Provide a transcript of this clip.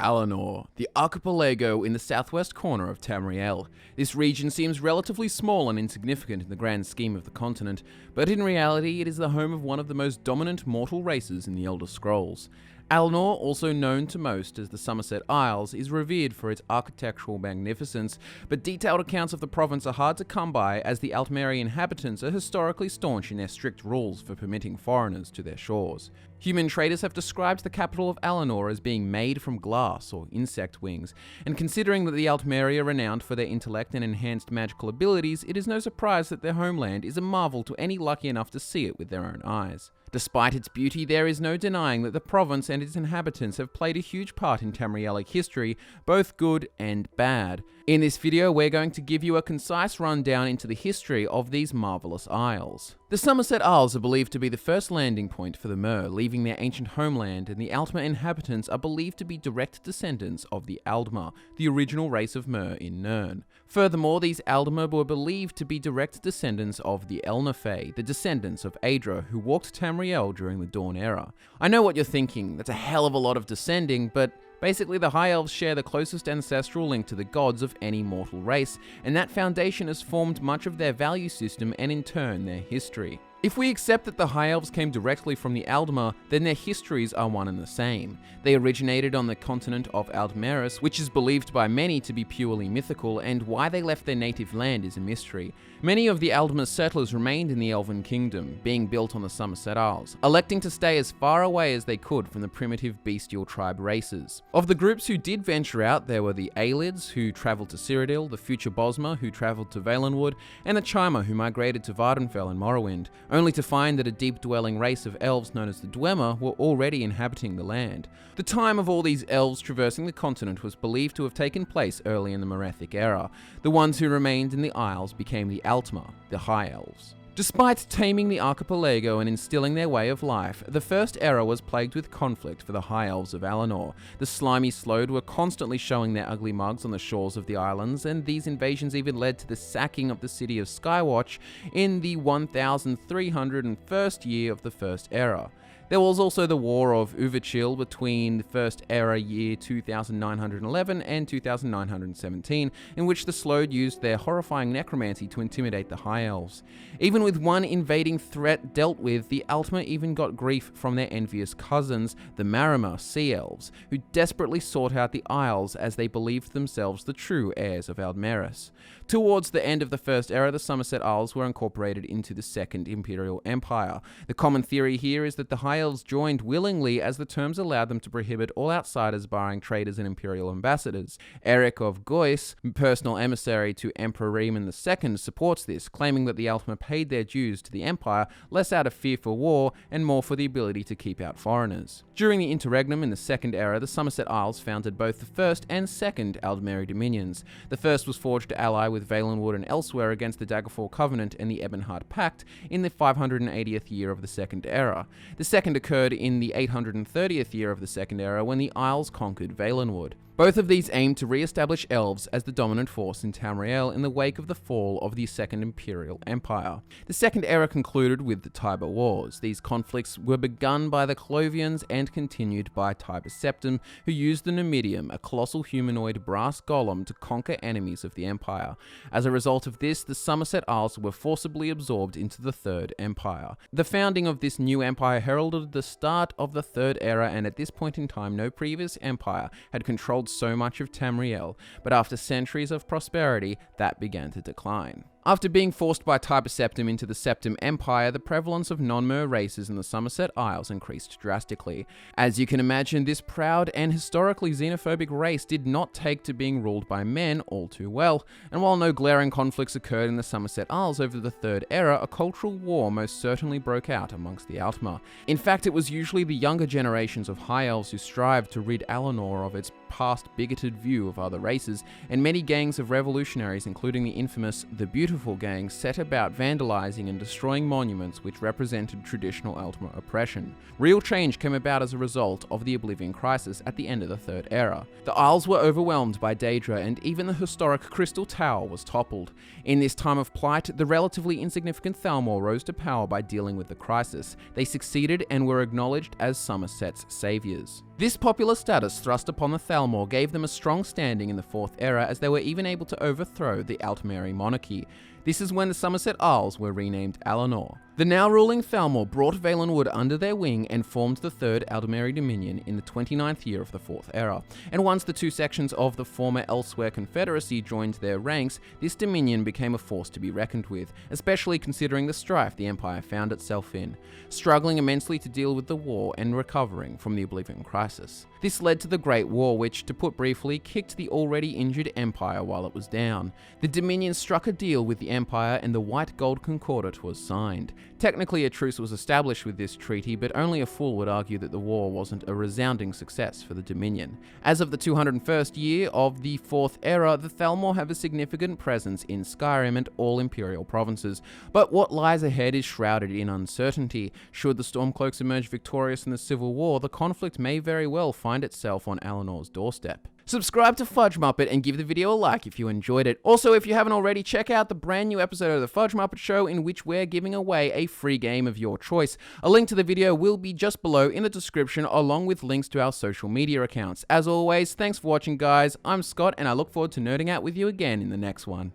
Alinor, the archipelago in the southwest corner of Tamriel. This region seems relatively small and insignificant in the grand scheme of the continent, but in reality it is the home of one of the most dominant mortal races in the Elder Scrolls. Alinor, also known to most as the Summerset Isles, is revered for its architectural magnificence, but detailed accounts of the province are hard to come by as the Altmeri inhabitants are historically staunch in their strict rules for permitting foreigners to their shores. Human traders have described the capital of Alinor as being made from glass or insect wings, and considering that the Altmeri are renowned for their intellect and enhanced magical abilities, it is no surprise that their homeland is a marvel to any lucky enough to see it with their own eyes. Despite its beauty, there is no denying that the province and its inhabitants have played a huge part in Tamrielic history, both good and bad. In this video, we're going to give you a concise rundown into the history of these marvelous isles. The Summerset Isles are believed to be the first landing point for the Mer, leaving their ancient homeland, and the altmer inhabitants are believed to be direct descendants of the Aldmer, the original race of Mer in Nirn. Furthermore, these Aldmer were believed to be direct descendants of the Elnafae, the descendants of Aedra, who walked Tamriel during the Dawn Era. I know what you're thinking, that's a hell of a lot of descending, but basically, the High Elves share the closest ancestral link to the gods of any mortal race, and that foundation has formed much of their value system and in turn their history. If we accept that the High Elves came directly from the Aldmer, then their histories are one and the same. They originated on the continent of Aldmeris, which is believed by many to be purely mythical, and why they left their native land is a mystery. Many of the Aldmer settlers remained in the Elven Kingdom, being built on the Summerset Isles, electing to stay as far away as they could from the primitive bestial tribe races. Of the groups who did venture out, there were the Aelids, who travelled to Cyrodiil, the future Bosmer, who travelled to Valenwood, and the Chimer, who migrated to Vardenfell and Morrowind, only to find that a deep-dwelling race of elves known as the Dwemer were already inhabiting the land. The time of all these elves traversing the continent was believed to have taken place early in the Merethic era. The ones who remained in the Isles became the Altmer, the High Elves. Despite taming the archipelago and instilling their way of life, the First Era was plagued with conflict for the High Elves of Alinor. The slimy Slode were constantly showing their ugly mugs on the shores of the islands, and these invasions even led to the sacking of the city of Skywatch in the 1301st year of the First Era. There was also the War of Overkill between the First Era year 2911 and 2917, in which the Slode used their horrifying necromancy to intimidate the High Elves. Even with one invading threat dealt with, the Altmer even got grief from their envious cousins, the Marima Sea Elves, who desperately sought out the Isles as they believed themselves the true heirs of Aldmeris. Towards the end of the First Era, the Summerset Isles were incorporated into the Second Imperial Empire. The common theory here is that the High Elves joined willingly, as the terms allowed them to prohibit all outsiders barring traders and imperial ambassadors. Eric of Gois, personal emissary to Emperor Riemann II, supports this, claiming that the Altmer paid their dues to the empire less out of fear for war and more for the ability to keep out foreigners. During the interregnum in the Second Era, the Summerset Isles founded both the First and Second Aldmeri dominions. The first was forged to ally with Valenwood and elsewhere against the Daggerfall Covenant and the Ebonheart Pact in the 580th year of the Second Era. The second occurred in the 830th year of the Second Era when the Isles conquered Valenwood. Both of these aimed to re-establish elves as the dominant force in Tamriel in the wake of the fall of the Second Imperial Empire. The Second Era concluded with the Tiber Wars. These conflicts were begun by the Clovians and continued by Tiber Septim, who used the Numidium, a colossal humanoid brass golem, to conquer enemies of the Empire. As a result of this, the Summerset Isles were forcibly absorbed into the Third Empire. The founding of this new empire heralded the start of the Third Era, and at this point in time, no previous empire had controlled so much of Tamriel, but after centuries of prosperity, that began to decline. After being forced by Tiber Septim into the Septim Empire, the prevalence of non-Mer races in the Summerset Isles increased drastically. As you can imagine, this proud and historically xenophobic race did not take to being ruled by men all too well, and while no glaring conflicts occurred in the Summerset Isles over the Third Era, a cultural war most certainly broke out amongst the Altmer. In fact, it was usually the younger generations of High Elves who strived to rid Alinor of its past bigoted view of other races, and many gangs of revolutionaries, including the infamous The Beautiful Gang, set about vandalizing and destroying monuments which represented traditional Altmer oppression. Real change came about as a result of the Oblivion Crisis at the end of the Third Era. The Isles were overwhelmed by Daedra, and even the historic Crystal Tower was toppled. In this time of plight, the relatively insignificant Thalmor rose to power by dealing with the crisis. They succeeded and were acknowledged as Somerset's saviors. This popular status thrust upon the Thalmor gave them a strong standing in the Fourth Era, as they were even able to overthrow the altmer monarchy. This is when the Summerset Isles were renamed Alinor. The now ruling Thalmor brought Valenwood under their wing and formed the Third Aldmeri Dominion in the 29th year of the Fourth Era. And once the two sections of the former Elsewhere Confederacy joined their ranks, this dominion became a force to be reckoned with, especially considering the strife the Empire found itself in, struggling immensely to deal with the war and recovering from the Oblivion Crisis. This led to the Great War, which, to put briefly, kicked the already injured Empire while it was down. The Dominion struck a deal with the Empire and the White Gold Concordat was signed. Technically, a truce was established with this treaty, but only a fool would argue that the war wasn't a resounding success for the Dominion. As of the 201st year of the Fourth Era, the Thalmor have a significant presence in Skyrim and all Imperial provinces, but what lies ahead is shrouded in uncertainty. Should the Stormcloaks emerge victorious in the Civil War, the conflict may very well find itself on Alinor's doorstep. Subscribe to FudgeMuppet and give the video a like if you enjoyed it. Also, if you haven't already, check out the brand new episode of the FudgeMuppet Show in which we're giving away a free game of your choice. A link to the video will be just below in the description, along with links to our social media accounts. As always, thanks for watching, guys. I'm Scott, and I look forward to nerding out with you again in the next one.